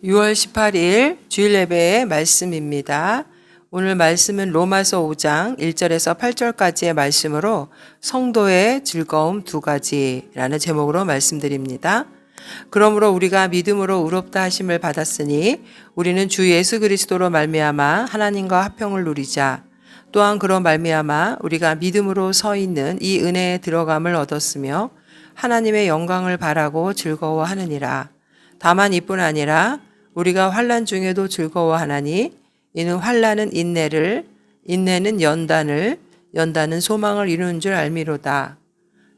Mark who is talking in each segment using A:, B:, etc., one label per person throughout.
A: 6월 18일 주일 예배의 말씀입니다. 오늘 말씀은 로마서 5장 1절에서 8절까지의 말씀으로 성도의 즐거움 두 가지라는 제목으로 말씀드립니다. 그러므로 우리가 믿음으로 의롭다 하심을 받았으니 우리는 주 예수 그리스도로 말미암아 하나님과 화평을 누리자. 또한 그로 말미암아 우리가 믿음으로 서 있는 이 은혜에 들어감을 얻었으며 하나님의 영광을 바라고 즐거워하느니라. 다만 이뿐 아니라 우리가 환난 중에도 즐거워하나니 이는 환난은 인내를, 인내는 연단을, 연단은 소망을 이루는 줄 알미로다.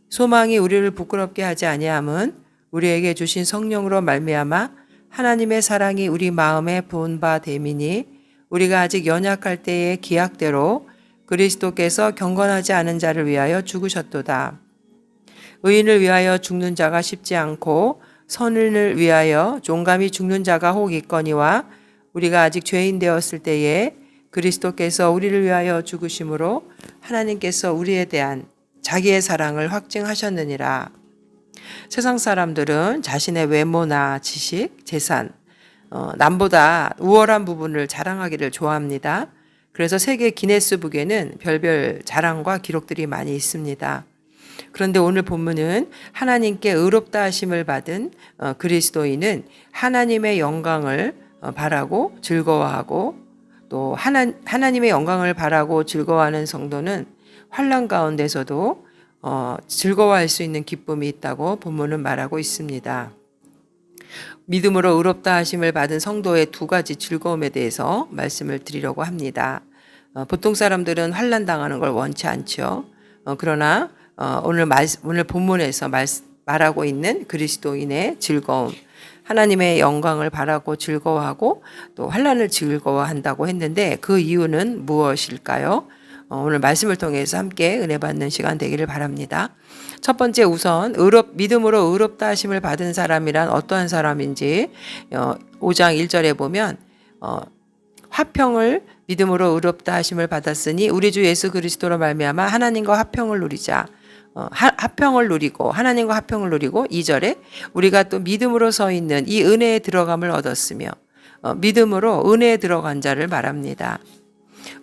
A: 소망이 우리를 부끄럽게 하지 아니함은 우리에게 주신 성령으로 말미암아 하나님의 사랑이 우리 마음에 부은 바 됨이니 우리가 아직 연약할 때의 기약대로 그리스도께서 경건하지 않은 자를 위하여 죽으셨도다. 의인을 위하여 죽는 자가 쉽지 않고 선인을 위하여 종감히 죽는 자가 혹 있거니와 우리가 아직 죄인 되었을 때에 그리스도께서 우리를 위하여 죽으심으로 하나님께서 우리에 대한 자기의 사랑을 확증하셨느니라. 세상 사람들은 자신의 외모나 지식, 재산, 남보다 우월한 부분을 자랑하기를 좋아합니다. 그래서 세계 기네스북에는 별별 자랑과 기록들이 많이 있습니다. 그런데 오늘 본문은 하나님께 의롭다 하심을 받은 그리스도인은 하나님의 영광을 바라고 즐거워하고 또 하나님의 영광을 바라고 즐거워하는 성도는 환난 가운데서도 즐거워할 수 있는 기쁨이 있다고 본문은 말하고 있습니다. 믿음으로 의롭다 하심을 받은 성도의 두 가지 즐거움에 대해서 말씀을 드리려고 합니다. 보통 사람들은 환난 당하는 걸 원치 않죠. 그러나 오늘 본문에서 말하고 있는 그리스도인의 즐거움, 하나님의 영광을 바라고 즐거워하고 또 환난을 즐거워한다고 했는데 그 이유는 무엇일까요? 오늘 말씀을 통해서 함께 은혜 받는 시간 되기를 바랍니다. 첫 번째 우선 믿음으로 의롭다 하심을 받은 사람이란 어떠한 사람인지 5장 1절에 보면 화평을 믿음으로 의롭다 하심을 받았으니 우리 주 예수 그리스도로 말미암아 하나님과 화평을 누리자. 화평을 누리고 하나님과 화평을 누리고 2절에 우리가 또 믿음으로 서 있는 이 은혜에 들어감을 얻었으며 믿음으로 은혜에 들어간 자를 말합니다.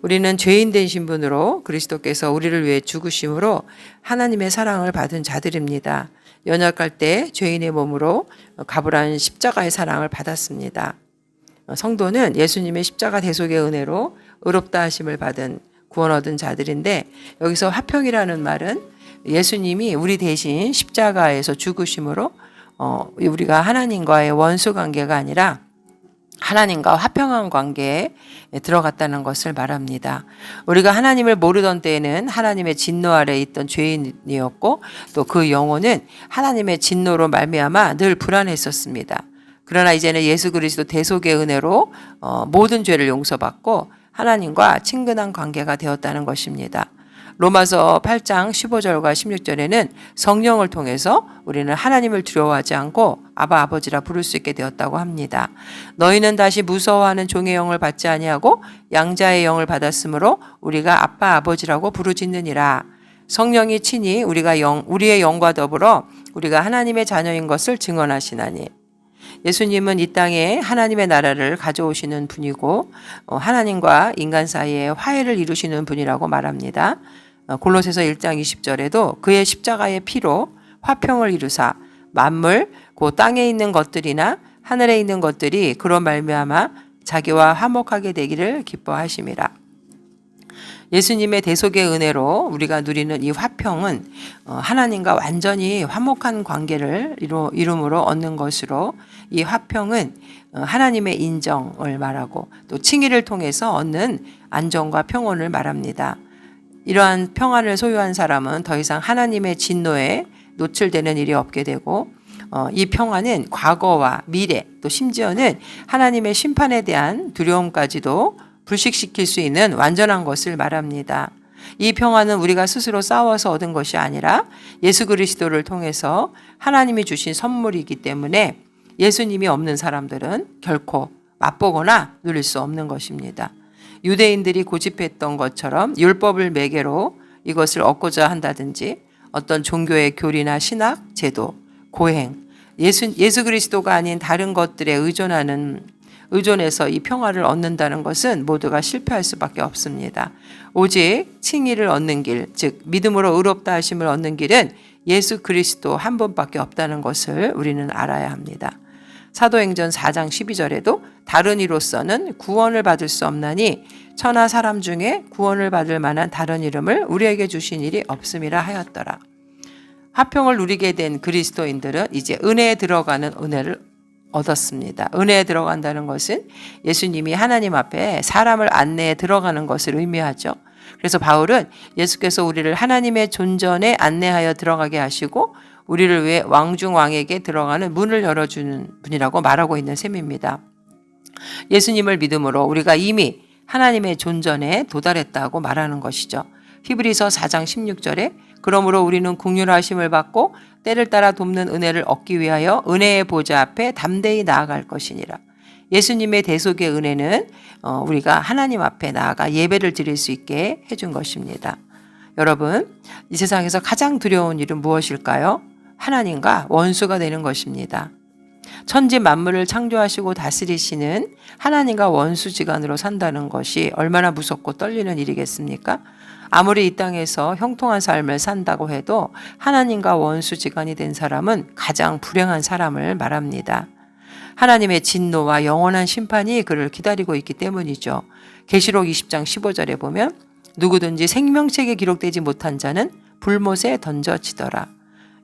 A: 우리는 죄인 된 신분으로 그리스도께서 우리를 위해 죽으심으로 하나님의 사랑을 받은 자들입니다. 연약할 때 죄인의 몸으로 가부란 십자가의 사랑을 받았습니다. 성도는 예수님의 십자가 대속의 은혜로 의롭다 하심을 받은 구원 얻은 자들인데 여기서 화평이라는 말은 예수님이 우리 대신 십자가에서 죽으심으로 우리가 하나님과의 원수 관계가 아니라 하나님과 화평한 관계에 들어갔다는 것을 말합니다. 우리가 하나님을 모르던 때에는 하나님의 진노 아래 있던 죄인이었고 또 그 영혼은 하나님의 진노로 말미암아 늘 불안했었습니다. 그러나 이제는 예수 그리스도 대속의 은혜로 모든 죄를 용서받고 하나님과 친근한 관계가 되었다는 것입니다. 로마서 8장 15절과 16절에는 성령을 통해서 우리는 하나님을 두려워하지 않고 아바 아버지라 부를 수 있게 되었다고 합니다. 너희는 다시 무서워하는 종의 영을 받지 아니하고 양자의 영을 받았으므로 우리가 아빠 아버지라고 부르짖느니라. 성령이 친히 우리의 영과 더불어 우리가 하나님의 자녀인 것을 증언하시나니. 예수님은 이 땅에 하나님의 나라를 가져오시는 분이고 하나님과 인간 사이에 화해를 이루시는 분이라고 말합니다. 골로새서 1장 20절에도 그의 십자가의 피로 화평을 이루사 만물 그 땅에 있는 것들이나 하늘에 있는 것들이 그로 말미암아 자기와 화목하게 되기를 기뻐하심이라. 예수님의 대속의 은혜로 우리가 누리는 이 화평은 하나님과 완전히 화목한 관계를 이룸으로 얻는 것으로 이 화평은 하나님의 인정을 말하고 또 칭의를 통해서 얻는 안정과 평온을 말합니다. 이러한 평안을 소유한 사람은 더 이상 하나님의 진노에 노출되는 일이 없게 되고 이 평안은 과거와 미래 또 심지어는 하나님의 심판에 대한 두려움까지도 불식시킬 수 있는 완전한 것을 말합니다. 이 평안은 우리가 스스로 싸워서 얻은 것이 아니라 예수 그리스도를 통해서 하나님이 주신 선물이기 때문에 예수님이 없는 사람들은 결코 맛보거나 누릴 수 없는 것입니다. 유대인들이 고집했던 것처럼 율법을 매개로 이것을 얻고자 한다든지 어떤 종교의 교리나 신학, 제도, 고행 예수 그리스도가 아닌 다른 것들에 의존해서 이 평화를 얻는다는 것은 모두가 실패할 수밖에 없습니다. 오직 칭의를 얻는 길, 즉 믿음으로 의롭다 하심을 얻는 길은 예수 그리스도 한 분밖에 없다는 것을 우리는 알아야 합니다. 사도행전 4장 12절에도 다른 이로서는 구원을 받을 수 없나니 천하 사람 중에 구원을 받을 만한 다른 이름을 우리에게 주신 일이 없음이라 하였더라. 화평을 누리게 된 그리스도인들은 이제 은혜에 들어가는 은혜를 얻었습니다. 은혜에 들어간다는 것은 예수님이 하나님 앞에 사람을 안내해 들어가는 것을 의미하죠. 그래서 바울은 예수께서 우리를 하나님의 존전에 안내하여 들어가게 하시고 우리를 위해 왕중 왕에게 들어가는 문을 열어주는 분이라고 말하고 있는 셈입니다. 예수님을 믿음으로 우리가 이미 하나님의 존전에 도달했다고 말하는 것이죠. 히브리서 4장 16절에 그러므로 우리는 긍휼하심을 받고 때를 따라 돕는 은혜를 얻기 위하여 은혜의 보좌 앞에 담대히 나아갈 것이니라. 예수님의 대속의 은혜는 우리가 하나님 앞에 나아가 예배를 드릴 수 있게 해준 것입니다. 여러분, 이 세상에서 가장 두려운 일은 무엇일까요? 하나님과 원수가 되는 것입니다. 천지 만물을 창조하시고 다스리시는 하나님과 원수지간으로 산다는 것이 얼마나 무섭고 떨리는 일이겠습니까? 아무리 이 땅에서 형통한 삶을 산다고 해도 하나님과 원수지간이 된 사람은 가장 불행한 사람을 말합니다. 하나님의 진노와 영원한 심판이 그를 기다리고 있기 때문이죠. 계시록 20장 15절에 보면 누구든지 생명책에 기록되지 못한 자는 불못에 던져지더라.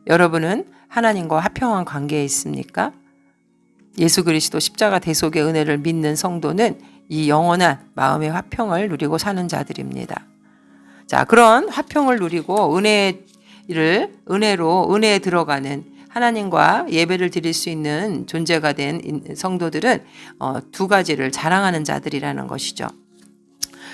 A: 여러분은 하나님과 화평한 관계에 있습니까? 예수 그리스도 십자가 대속의 은혜를 믿는 성도는 이 영원한 마음의 화평을 누리고 사는 자들입니다. 자, 그런 화평을 누리고 은혜에 들어가는 하나님과 예배를 드릴 수 있는 존재가 된 성도들은 두 가지를 자랑하는 자들이라는 것이죠.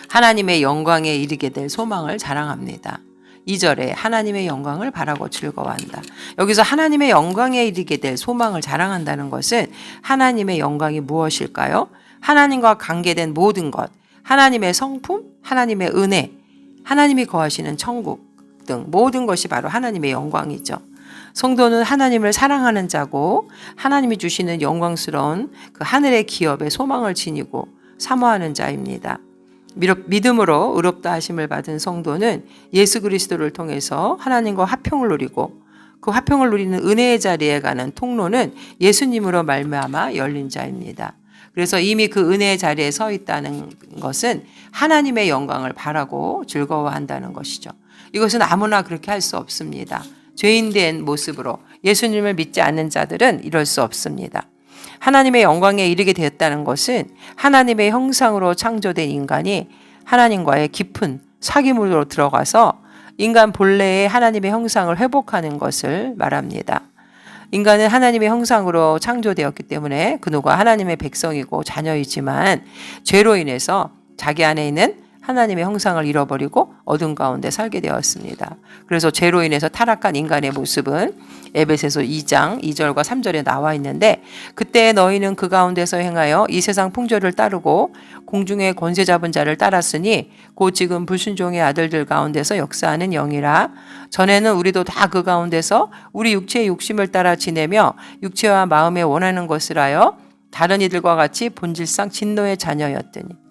A: 하나님의 영광에 이르게 될 소망을 자랑합니다. 2절에 하나님의 영광을 바라고 즐거워한다. 여기서 하나님의 영광에 이르게 될 소망을 자랑한다는 것은 하나님의 영광이 무엇일까요? 하나님과 관계된 모든 것, 하나님의 성품, 하나님의 은혜, 하나님이 거하시는 천국 등 모든 것이 바로 하나님의 영광이죠. 성도는 하나님을 사랑하는 자고 하나님이 주시는 영광스러운 그 하늘의 기업에 소망을 지니고 사모하는 자입니다. 믿음으로 의롭다 하심을 받은 성도는 예수 그리스도를 통해서 하나님과 화평을 누리고 그 화평을 누리는 은혜의 자리에 가는 통로는 예수님으로 말미암아 열린 자입니다. 그래서 이미 그 은혜의 자리에 서 있다는 것은 하나님의 영광을 바라고 즐거워한다는 것이죠. 이것은 아무나 그렇게 할 수 없습니다. 죄인된 모습으로 예수님을 믿지 않는 자들은 이럴 수 없습니다. 하나님의 영광에 이르게 되었다는 것은 하나님의 형상으로 창조된 인간이 하나님과의 깊은 사귐으로 들어가서 인간 본래의 하나님의 형상을 회복하는 것을 말합니다. 인간은 하나님의 형상으로 창조되었기 때문에 그 누가 하나님의 백성이고 자녀이지만 죄로 인해서 자기 안에 있는 하나님의 형상을 잃어버리고 어둠 가운데 살게 되었습니다. 그래서 죄로 인해서 타락한 인간의 모습은 에베소서 2장 2절과 3절에 나와 있는데 그때 너희는 그 가운데서 행하여 이 세상 풍조를 따르고 공중의 권세 잡은 자를 따랐으니 곧 지금 불순종의 아들들 가운데서 역사하는 영이라. 전에는 우리도 다 그 가운데서 우리 육체의 욕심을 따라 지내며 육체와 마음에 원하는 것을 하여 다른 이들과 같이 본질상 진노의 자녀였더니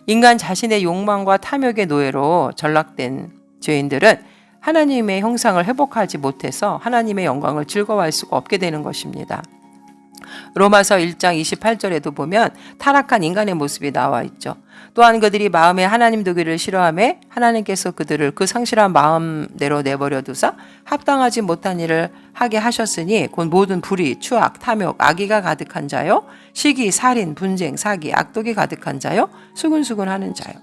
A: 인간 자신의 욕망과 탐욕의 노예로 전락된 죄인들은 하나님의 형상을 회복하지 못해서 하나님의 영광을 즐거워할 수가 없게 되는 것입니다. 로마서 1장 28절에도 보면 타락한 인간의 모습이 나와 있죠. 또한 그들이 마음에 하나님 두기를 싫어하며 하나님께서 그들을 그 상실한 마음대로 내버려 두사 합당하지 못한 일을 하게 하셨으니 곧 모든 불의, 추악, 탐욕, 악의가 가득한 자요 시기, 살인, 분쟁, 사기, 악독이 가득한 자요 수근수근하는 자요.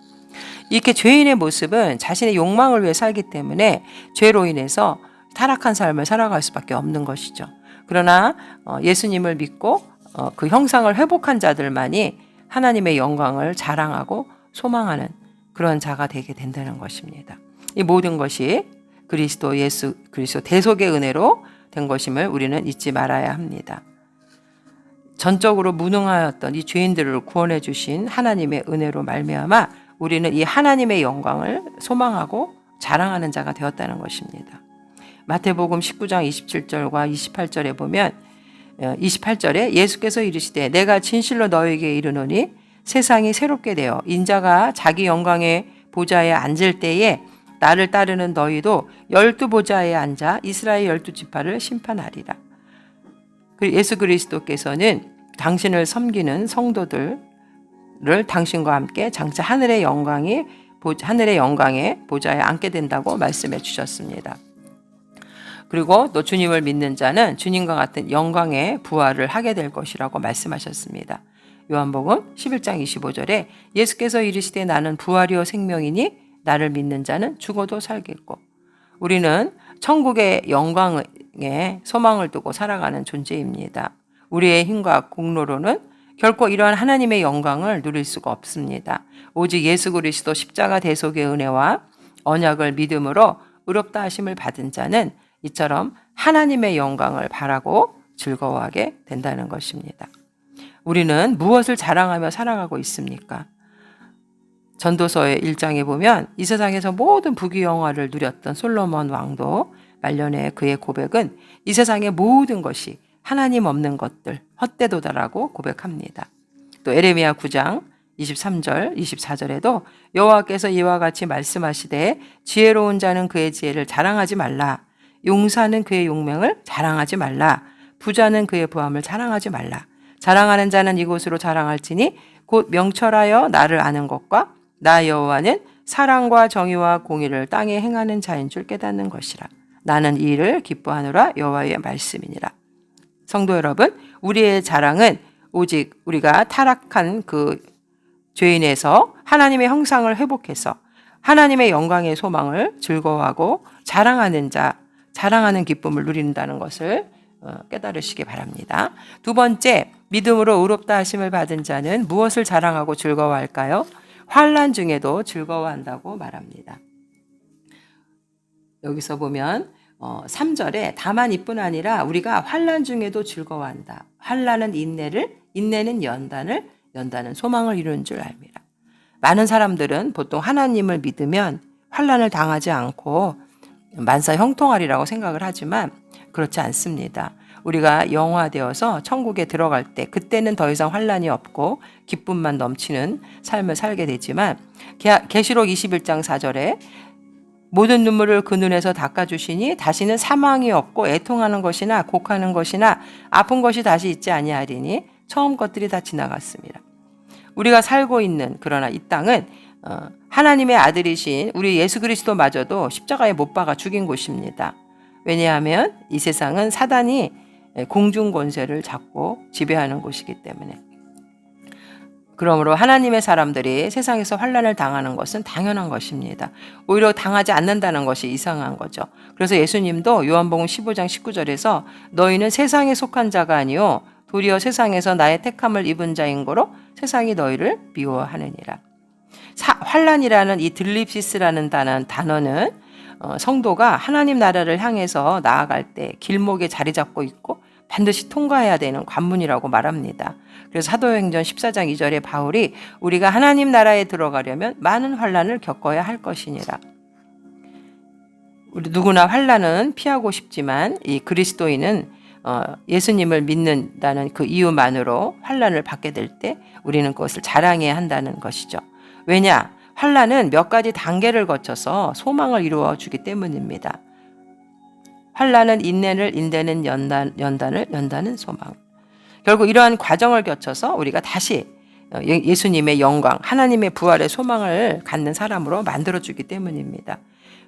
A: 이렇게 죄인의 모습은 자신의 욕망을 위해 살기 때문에 죄로 인해서 타락한 삶을 살아갈 수밖에 없는 것이죠. 그러나 예수님을 믿고 그 형상을 회복한 자들만이 하나님의 영광을 자랑하고 소망하는 그런 자가 되게 된다는 것입니다. 이 모든 것이 예수 그리스도 대속의 은혜로 된 것임을 우리는 잊지 말아야 합니다. 전적으로 무능하였던 이 죄인들을 구원해 주신 하나님의 은혜로 말미암아 우리는 이 하나님의 영광을 소망하고 자랑하는 자가 되었다는 것입니다. 마태복음 19장 27절과 28절에 보면 28절에 예수께서 이르시되 내가 진실로 너에게 이르노니 세상이 새롭게 되어 인자가 자기 영광의 보좌에 앉을 때에 나를 따르는 너희도 12보좌에 앉아 이스라엘 12지파를 심판하리라. 예수 그리스도께서는 당신을 섬기는 성도들을 당신과 함께 장차 하늘의 영광의 보좌에 앉게 된다고 말씀해 주셨습니다. 그리고 또 주님을 믿는 자는 주님과 같은 영광의 부활을 하게 될 것이라고 말씀하셨습니다. 요한복음 11장 25절에 예수께서 이르시되 나는 부활이요 생명이니 나를 믿는 자는 죽어도 살겠고, 우리는 천국의 영광에 소망을 두고 살아가는 존재입니다. 우리의 힘과 공로로는 결코 이러한 하나님의 영광을 누릴 수가 없습니다. 오직 예수 그리스도 십자가 대속의 은혜와 언약을 믿음으로 의롭다 하심을 받은 자는 이처럼 하나님의 영광을 바라고 즐거워하게 된다는 것입니다. 우리는 무엇을 자랑하며 살아가고 있습니까? 전도서의 1장에 보면 이 세상에서 모든 부귀영화를 누렸던 솔로몬 왕도 말년에 그의 고백은 이 세상의 모든 것이 하나님 없는 것들 헛되도다라고 고백합니다. 또 에레미야 9장 23절 24절에도 여호와께서 이와 같이 말씀하시되 지혜로운 자는 그의 지혜를 자랑하지 말라. 용사는 그의 용맹을 자랑하지 말라. 부자는 그의 부함을 자랑하지 말라. 자랑하는 자는 이곳으로 자랑할지니 곧 명철하여 나를 아는 것과 나 여호와는 사랑과 정의와 공의를 땅에 행하는 자인 줄 깨닫는 것이라. 나는 이 일을 기뻐하노라. 여호와의 말씀이니라. 성도 여러분, 우리의 자랑은 오직 우리가 타락한 그 죄인에서 하나님의 형상을 회복해서 하나님의 영광의 소망을 즐거워하고 자랑하는 기쁨을 누린다는 것을 깨달으시기 바랍니다. 두 번째, 믿음으로 의롭다 하심을 받은 자는 무엇을 자랑하고 즐거워할까요? 환난 중에도 즐거워한다고 말합니다. 여기서 보면 3절에 다만 이뿐 아니라 우리가 환난 중에도 즐거워한다. 환난은 인내는 연단은 소망을 이루는 줄 압니다. 많은 사람들은 보통 하나님을 믿으면 환난을 당하지 않고 만사 형통하리라고 생각을 하지만 그렇지 않습니다. 우리가 영화되어서 천국에 들어갈 때 그때는 더 이상 환난이 없고 기쁨만 넘치는 삶을 살게 되지만 계시록 21장 4절에 모든 눈물을 그 눈에서 닦아주시니 다시는 사망이 없고 애통하는 것이나 곡하는 것이나 아픈 것이 다시 있지 아니하리니 처음 것들이 다 지나갔습니다. 우리가 살고 있는 그러나 이 땅은 하나님의 아들이신 우리 예수 그리스도마저도 십자가에 못 박아 죽인 곳입니다. 왜냐하면 이 세상은 사단이 공중 권세를 잡고 지배하는 곳이기 때문에. 그러므로 하나님의 사람들이 세상에서 환난을 당하는 것은 당연한 것입니다. 오히려 당하지 않는다는 것이 이상한 거죠. 그래서 예수님도 요한복음 15장 19절에서 너희는 세상에 속한 자가 아니요 도리어 세상에서 나의 택함을 입은 자인 거로 세상이 너희를 미워하느니라. 환난이라는 이 들립시스라는 단어는 성도가 하나님 나라를 향해서 나아갈 때 길목에 자리 잡고 있고 반드시 통과해야 되는 관문이라고 말합니다. 그래서 사도행전 14장 2절에 바울이 우리가 하나님 나라에 들어가려면 많은 환난을 겪어야 할 것이니라. 우리 누구나 환난은 피하고 싶지만 이 그리스도인은 예수님을 믿는다는 그 이유만으로 환난을 받게 될 때 우리는 그것을 자랑해야 한다는 것이죠. 왜냐? 환난은 몇 가지 단계를 거쳐서 소망을 이루어 주기 때문입니다. 환난은 인내는 연단은 소망. 결국 이러한 과정을 거쳐서 우리가 다시 예수님의 영광, 하나님의 부활의 소망을 갖는 사람으로 만들어주기 때문입니다.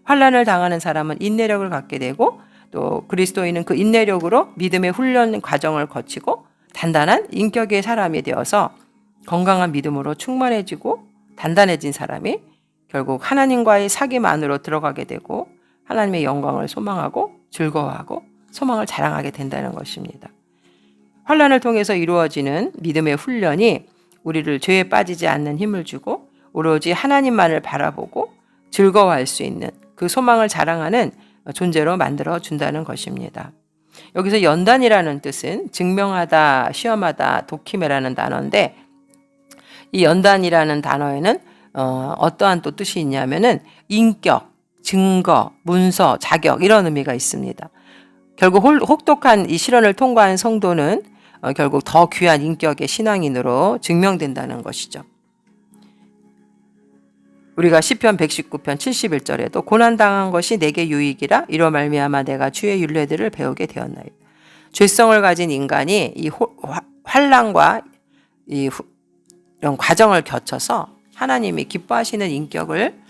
A: 환난을 당하는 사람은 인내력을 갖게 되고 또 그리스도인은 그 인내력으로 믿음의 훈련 과정을 거치고 단단한 인격의 사람이 되어서 건강한 믿음으로 충만해지고 단단해진 사람이 결국 하나님과의 사귐 안으로 들어가게 되고 하나님의 영광을 소망하고 즐거워하고 소망을 자랑하게 된다는 것입니다. 환난을 통해서 이루어지는 믿음의 훈련이 우리를 죄에 빠지지 않는 힘을 주고 오로지 하나님만을 바라보고 즐거워할 수 있는 그 소망을 자랑하는 존재로 만들어 준다는 것입니다. 여기서 연단이라는 뜻은 증명하다, 시험하다, 도키메라는 단어인데 이 연단이라는 단어에는 어떠한 또 뜻이 있냐면은 인격, 증거, 문서, 자격 이런 의미가 있습니다. 결국 혹독한 이 시련을 통과한 성도는 결국 더 귀한 인격의 신앙인으로 증명된다는 것이죠. 우리가 시편 119편 71절에도 고난당한 것이 내게 유익이라 이로 말미암아 내가 주의 율례들을 배우게 되었나이다. 죄성을 가진 인간이 이 환난과 이런 과정을 거쳐서 하나님이 기뻐하시는 인격을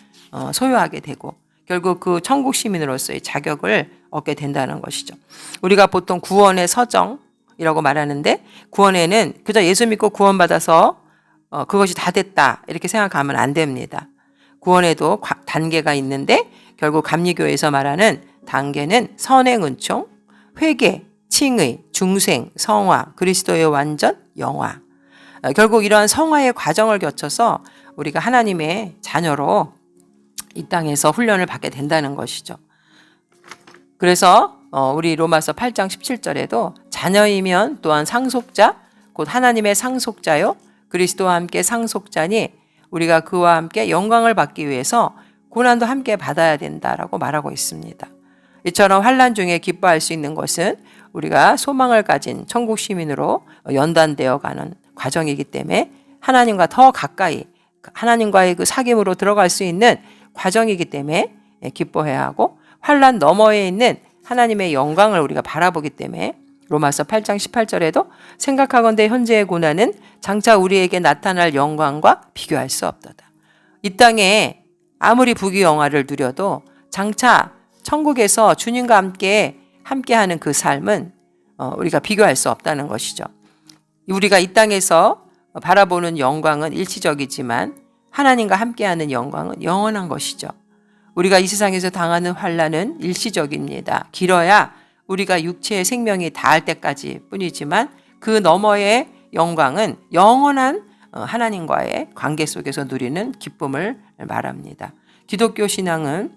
A: 소유하게 되고 결국 그 천국 시민으로서의 자격을 얻게 된다는 것이죠. 우리가 보통 구원의 서정이라고 말하는데 구원에는 그저 예수 믿고 구원받아서 그것이 다 됐다 이렇게 생각하면 안 됩니다. 구원에도 단계가 있는데 결국 감리교에서 말하는 단계는 선행, 은총, 회개, 칭의, 중생, 성화, 그리스도의 완전, 영화. 결국 이러한 성화의 과정을 거쳐서 우리가 하나님의 자녀로 이 땅에서 훈련을 받게 된다는 것이죠. 그래서 우리 로마서 8장 17절에도 자녀이면 또한 상속자, 곧 하나님의 상속자요 그리스도와 함께 상속자니 우리가 그와 함께 영광을 받기 위해서 고난도 함께 받아야 된다라고 말하고 있습니다. 이처럼 환난 중에 기뻐할 수 있는 것은 우리가 소망을 가진 천국 시민으로 연단되어 가는 과정이기 때문에 하나님과 더 가까이 하나님과의 그 사귐으로 들어갈 수 있는 과정이기 때문에 기뻐해야 하고 환난 너머에 있는 하나님의 영광을 우리가 바라보기 때문에 로마서 8장 18절에도 생각하건대 현재의 고난은 장차 우리에게 나타날 영광과 비교할 수 없도다. 이 땅에 아무리 부귀영화를 누려도 장차 천국에서 주님과 함께하는 그 삶은 우리가 비교할 수 없다는 것이죠. 우리가 이 땅에서 바라보는 영광은 일시적이지만 하나님과 함께하는 영광은 영원한 것이죠. 우리가 이 세상에서 당하는 환난은 일시적입니다. 길어야 우리가 육체의 생명이 닿을 때까지 뿐이지만 그 너머의 영광은 영원한 하나님과의 관계 속에서 누리는 기쁨을 말합니다. 기독교 신앙은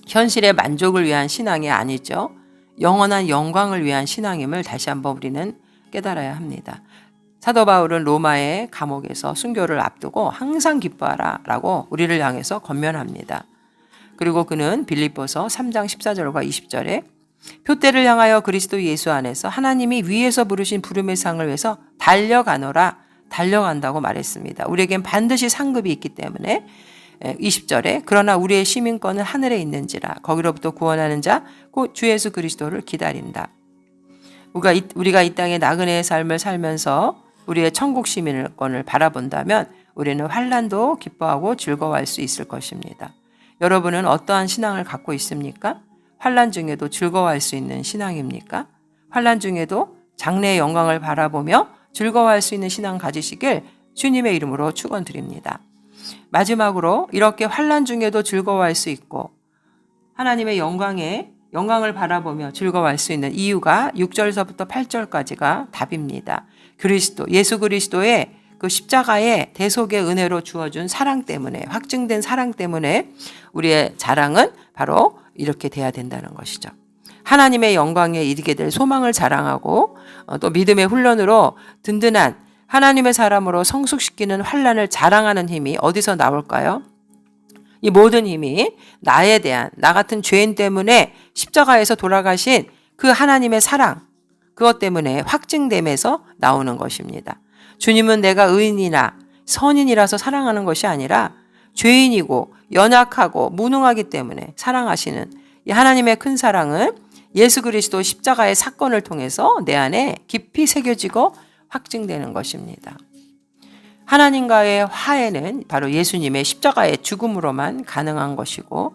A: 현실의 만족을 위한 신앙이 아니죠. 영원한 영광을 위한 신앙임을 다시 한번 우리는 깨달아야 합니다. 사도 바울은 로마의 감옥에서 순교를 앞두고 항상 기뻐하라 라고 우리를 향해서 권면합니다. 그리고 그는 빌립보서 3장 14절과 20절에 표대를 향하여 그리스도 예수 안에서 하나님이 위에서 부르신 부름의 상을 위해서 달려가노라 달려간다고 말했습니다. 우리에겐 반드시 상급이 있기 때문에 20절에 그러나 우리의 시민권은 하늘에 있는지라 거기로부터 구원하는 자 곧 주 예수 그리스도를 기다린다. 우리가 이 땅의 나그네의 삶을 살면서 우리의 천국 시민권을 바라본다면 우리는 환난도 기뻐하고 즐거워할 수 있을 것입니다. 여러분은 어떠한 신앙을 갖고 있습니까? 환난 중에도 즐거워할 수 있는 신앙입니까? 환난 중에도 장래의 영광을 바라보며 즐거워할 수 있는 신앙 가지시길 주님의 이름으로 축원드립니다. 마지막으로 이렇게 환난 중에도 즐거워할 수 있고 하나님의 영광을 바라보며 즐거워할 수 있는 이유가 6절서부터 8절까지가 답입니다. 예수 그리스도의 그 십자가의 대속의 은혜로 주어준 사랑 때문에 확증된 사랑 때문에 우리의 자랑은 바로 이렇게 돼야 된다는 것이죠. 하나님의 영광에 이르게 될 소망을 자랑하고 또 믿음의 훈련으로 든든한 하나님의 사람으로 성숙시키는 환난을 자랑하는 힘이 어디서 나올까요? 이 모든 힘이 나 같은 죄인 때문에 십자가에서 돌아가신 그 하나님의 사랑, 그것 때문에 확증됨에서 나오는 것입니다. 주님은 내가 의인이나 선인이라서 사랑하는 것이 아니라 죄인이고 연약하고 무능하기 때문에 사랑하시는 이 하나님의 큰 사랑은 예수 그리스도 십자가의 사건을 통해서 내 안에 깊이 새겨지고 확증되는 것입니다. 하나님과의 화해는 바로 예수님의 십자가의 죽음으로만 가능한 것이고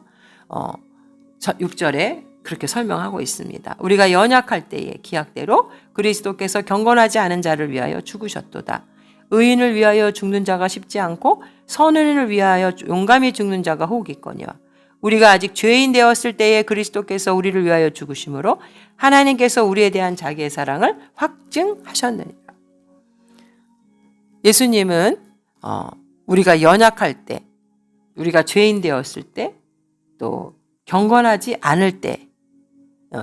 A: 6절에 그렇게 설명하고 있습니다. 우리가 연약할 때에 기약대로 그리스도께서 경건하지 않은 자를 위하여 죽으셨도다. 의인을 위하여 죽는 자가 쉽지 않고 선인을 위하여 용감히 죽는 자가 혹 있거니와 우리가 아직 죄인 되었을 때에 그리스도께서 우리를 위하여 죽으심으로 하나님께서 우리에 대한 자기의 사랑을 확증하셨느니라. 예수님은 우리가 연약할 때, 우리가 죄인 되었을 때, 또 경건하지 않을 때,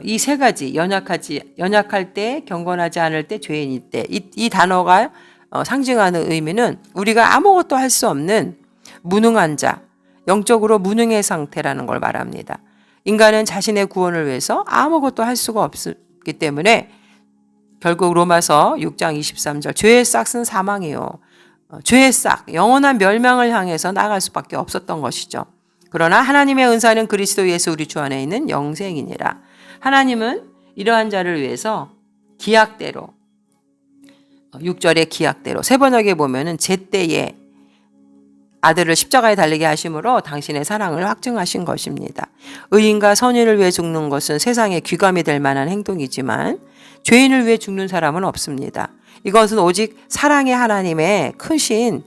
A: 이 세 가지 연약할 때, 경건하지 않을 때, 죄인일 때, 이 단어가 상징하는 의미는 우리가 아무것도 할 수 없는 무능한 자, 영적으로 무능의 상태라는 걸 말합니다. 인간은 자신의 구원을 위해서 아무것도 할 수가 없기 때문에 결국 로마서 6장 23절 죄의 싹은 사망이요. 죄의 싹, 영원한 멸망을 향해서 나아갈 수밖에 없었던 것이죠. 그러나 하나님의 은사는 그리스도 예수 우리 주 안에 있는 영생이니라. 하나님은 이러한 자를 위해서 기약대로 6절의 기약대로 세 번역에 보면은 제때에 아들을 십자가에 달리게 하심으로 당신의 사랑을 확증하신 것입니다. 의인과 선인을 위해 죽는 것은 세상에 귀감이 될 만한 행동이지만 죄인을 위해 죽는 사람은 없습니다. 이것은 오직 사랑의 하나님의 크신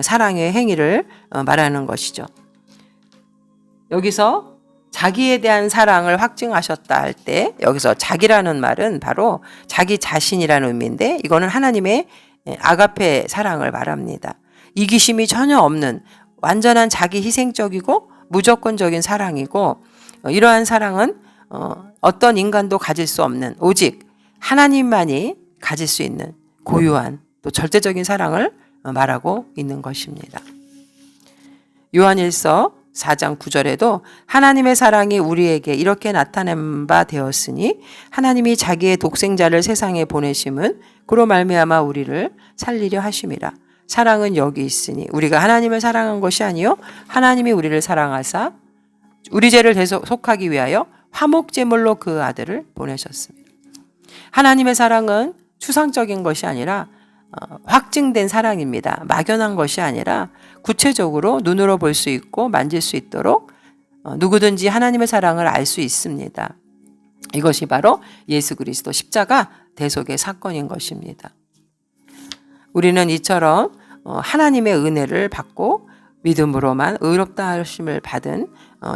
A: 사랑의 행위를 말하는 것이죠. 여기서 자기에 대한 사랑을 확증하셨다 할 때 여기서 자기라는 말은 바로 자기 자신이라는 의미인데 이거는 하나님의 아가페 사랑을 말합니다. 이기심이 전혀 없는 완전한 자기 희생적이고 무조건적인 사랑이고 이러한 사랑은 어떤 인간도 가질 수 없는 오직 하나님만이 가질 수 있는 고유한 또 절대적인 사랑을 말하고 있는 것입니다. 요한일서 4장 9절에도 하나님의 사랑이 우리에게 이렇게 나타낸 바 되었으니 하나님이 자기의 독생자를 세상에 보내심은 그로 말미암아 우리를 살리려 하심이라. 사랑은 여기 있으니 우리가 하나님을 사랑한 것이 아니요 하나님이 우리를 사랑하사 우리 죄를 대속하기 위하여 화목제물로 그 아들을 보내셨습니다. 하나님의 사랑은 추상적인 것이 아니라 확증된 사랑입니다. 막연한 것이 아니라 구체적으로 눈으로 볼 수 있고 만질 수 있도록 누구든지 하나님의 사랑을 알 수 있습니다. 이것이 바로 예수 그리스도 십자가 대속의 사건인 것입니다. 우리는 이처럼 하나님의 은혜를 받고 믿음으로만 의롭다 하심을 받은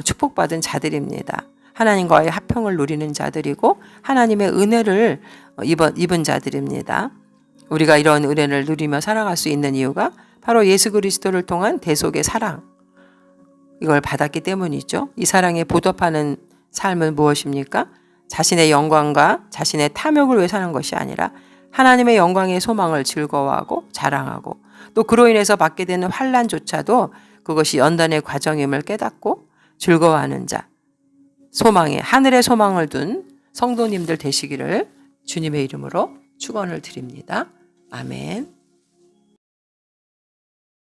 A: 축복받은 자들입니다. 하나님과의 화평을 누리는 자들이고 하나님의 은혜를 입은 자들입니다. 우리가 이런 은혜를 누리며 살아갈 수 있는 이유가 바로 예수 그리스도를 통한 대속의 사랑 이걸 받았기 때문이죠. 이 사랑에 보답하는 삶은 무엇입니까? 자신의 영광과 자신의 탐욕을 위해 사는 것이 아니라 하나님의 영광의 소망을 즐거워하고 자랑하고 또 그로 인해서 받게 되는 환난조차도 그것이 연단의 과정임을 깨닫고 즐거워하는 자, 소망에 하늘의 소망을 둔 성도님들 되시기를 주님의 이름으로 축원을 드립니다. 아멘.